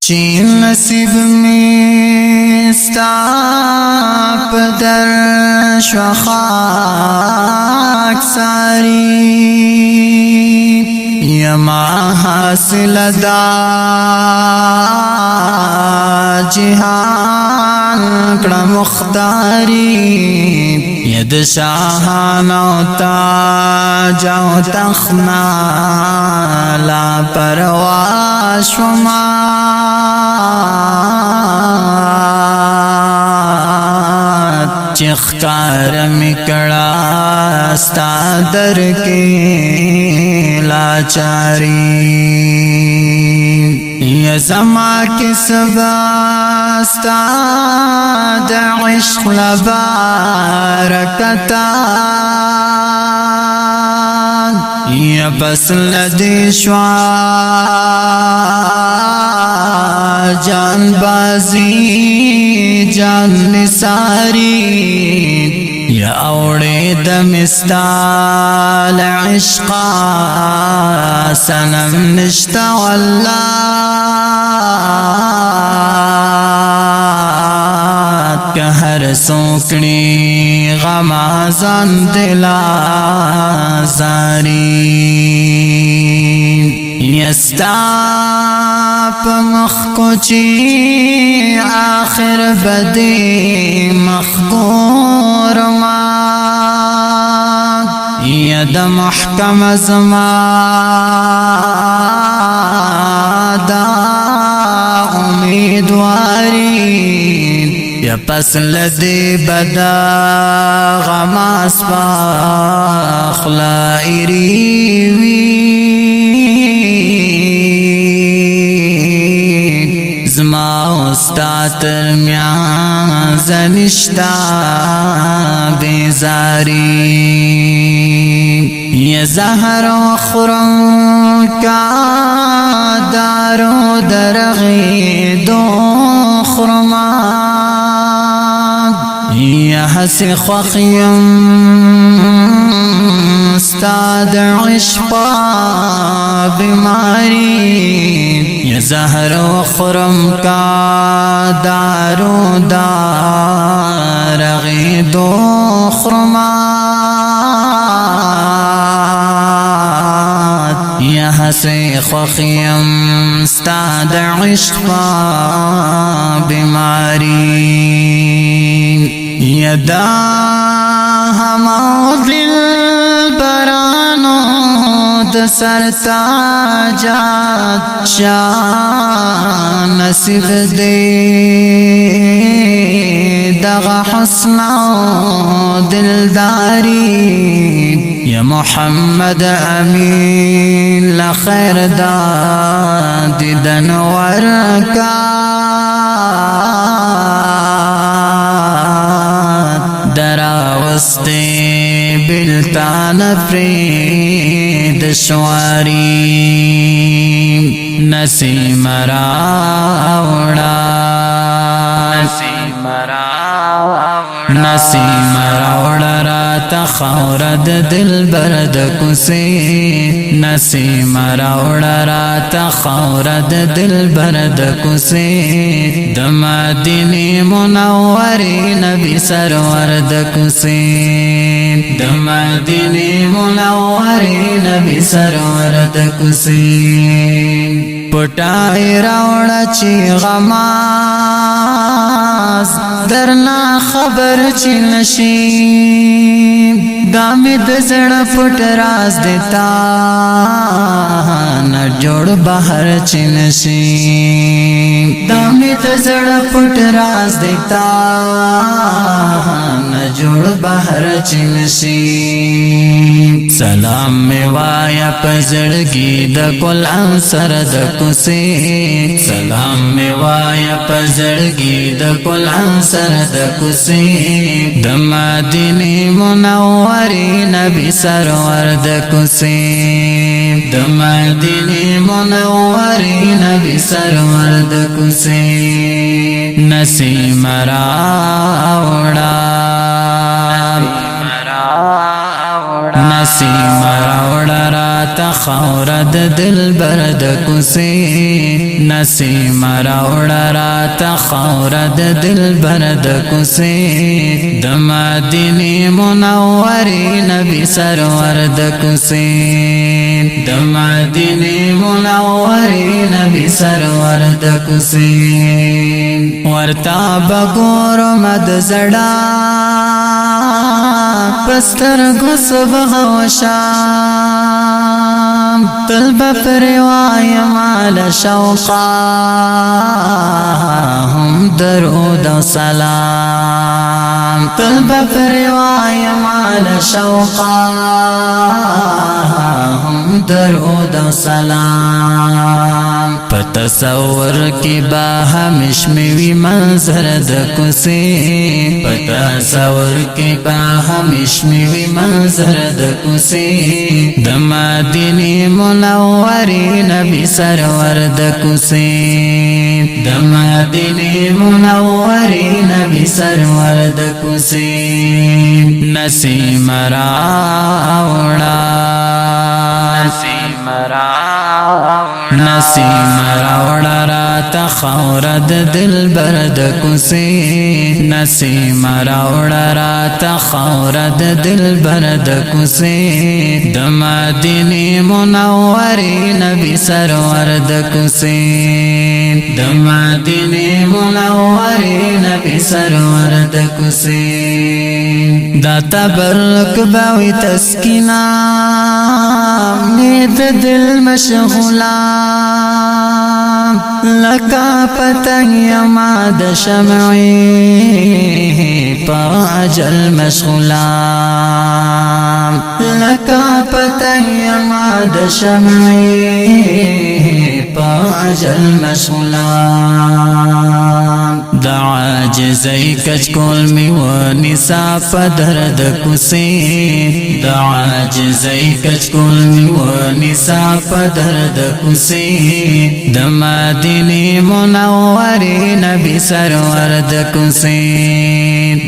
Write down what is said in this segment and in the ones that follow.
چی نصیب می ستا پدر شو خاک ساری یما حاصل دا جہان کڑا مختاری ید شاہانو تاجو تخنا لا پرواز شما چخکار مکڑا ستا در کی لاچاری یا زما کی سباستا دا عشق لبارکتا یا بس لدی شوا جان بازی جان نثاری یا اوڑی دمستال عشقا سنم نشتا واللہ کہ ہر سوکڑی غمازان دلا زاری یستا مخکو چی آخر بدی مخبور ما ید محکم زما دا امیدواری یا پس لدی بدا غماس با خلائری وی زما استا ترمیان زنشتا بیزاری یہ زہر و خورم کا دارو درغی دو خرمان یہ حسی خوخیم استاد عشقا بیماری یہ زہر و خرم کا دارو دارغی دو خرمات یہاں سے خوخیم استاد عشقا بیماری یدا ہما دل برانو سرتاجات شان نصیب دے دغا حسن دلداری یا محمد امین لخیر داد دنور کا دراوستے بلتان فرید شواری نسیم راوڑا نسیم راوڑا رات خورد دل برد کسی نسیم راوڑا رات خورد دل برد کسی دمدینی منوری نبی سرورد کسی دمدینی منوری نبی سرورد کسی پٹائی راوڑا چی غماز درنا خبر چی نشیم دامی دزڑ پٹ راز دیتا نہ جوڑ بہر چی نشیم دامی دزڑ پٹ راز دیتا نہ جوڑ بہر چی نشیم سلام میں وایا پزڑگی دا کل انصر دا کسی سلام میں وایا پزڑگی دا کل انصر دا کسی دا مدینی منوری نبی سرور دا کسی دا مدینی منوری نبی سرور دا کسی نسیم راوڑا نسیم راوڑا رات خاور د دلبر د کوڅې نسیم راوړه راته خاور د دلبر د کوڅې د مدینې منورې نبی سرور د کوڅې د مدینې منورې نبی سرور د کوڅې ورتا بګورم د زړه پستر غصبح وشام طلب پروای مال شوقا هم درود و سلام طلب پروای مال شوقا هم درود و سلام پتصور کی با ہمش میوی منظر د کوڅې پتصور کی با ہمش میوی منظر د کوڅې د مدینې منورې نبی سرور د کوڅې د مدینې منورې نبی سرور د کوڅې نسیم راوړه نسیم راوړه راته خاور د دلبر د کوڅې نسیم راوړه راته خاور د دلبر د کوڅې د مدینې منورې نبی سرور د کوڅې د مدینې منورې نبی سرور د کوڅې دا تبرک باوی تسکینا مید دل مشغولا لکا پتنگ یما د شمعی پا اجل مشغولا لکا پتنگ یما د شمعی پا اجل مشغولا دا عاجزی کچ کول می و نسا پدر د کوڅې دا عاجزی کچ کول می و نسا پدر د کوڅې د مدینې منورې نبی سرور د کوڅې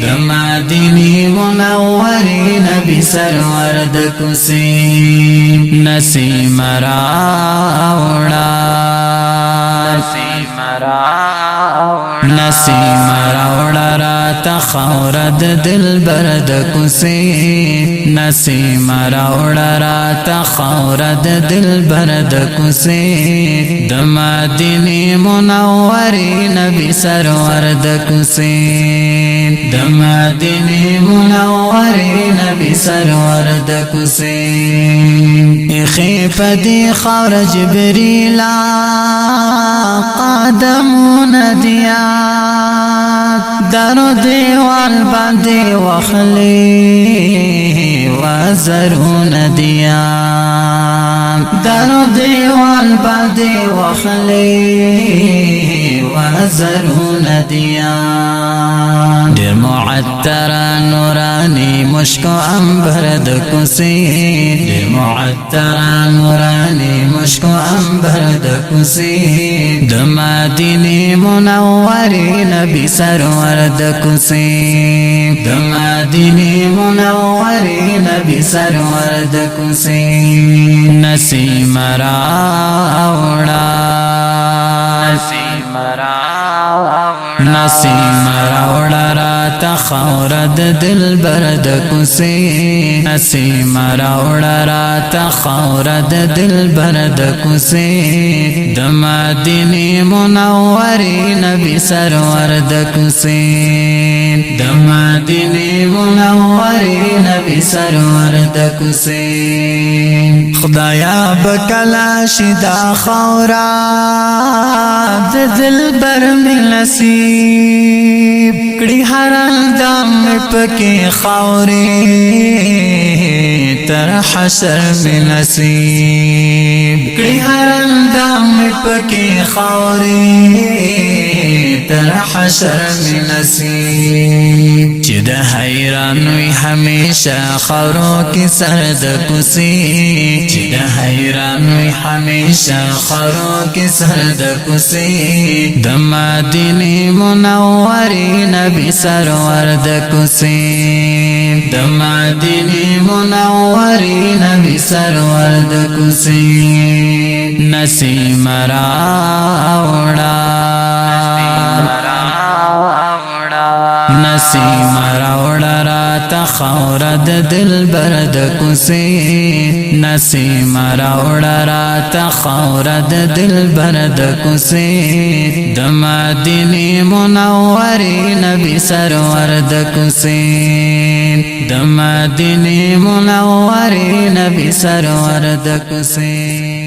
د مدینې منورې نبی سرور د کوڅې نسیم راوړه نسیم راوړه راته خاور د دلبر د کوڅې نسیم راوړه راته خاور د دلبر د کوڅې د مدینې منورې نبی سرور د کوڅې د مدینې منورې نبی سرور د کوڅې اخی پدی خاور جبریل قدمون دیات درو دیوال باندې وخلی وزرون دیات درو دیوال باندې وخلی وزرون دیات ډیر معطر نورانی مشکو انبر د کوڅې ډیر معطر نورانی مشکو انبر د کوڅې د مدینې منورې نبی سرور د کوڅې د مدینې منورې نبی سرور د کوڅې نسیم راوړه نسیم راوړه راته خاور د دلبر د کوڅې نسیم راوړه راته خاور د دلبر د کوڅې د مدینې منورې نبی سرور د کوڅې د مدینې منورې نبی سرور د کوڅې خدایا بکلا شدا خاورا د دلبر می نصیب کړي هر دم پکې خاورې تر حشر می نصیب کړي هر دم پکې خاورې تر حشر می نصیب چې چې د حیران وي همیشه خاورو کې سر د کوسي چې د حیران وي همیشه خاورو کې سر د کوسي د مدینه منورې نبی سرور د کوسي د مدینه منورې نبی سرور د کوسي نسیم راوړه نسیم راوړه راته خاوره د دلبر د کوسي نسیم راوړه راته خاوره د دلبر د کوسي د مدینه منورې نبی سرور د کوسي د مدینه منورې نبی سرور د کوسي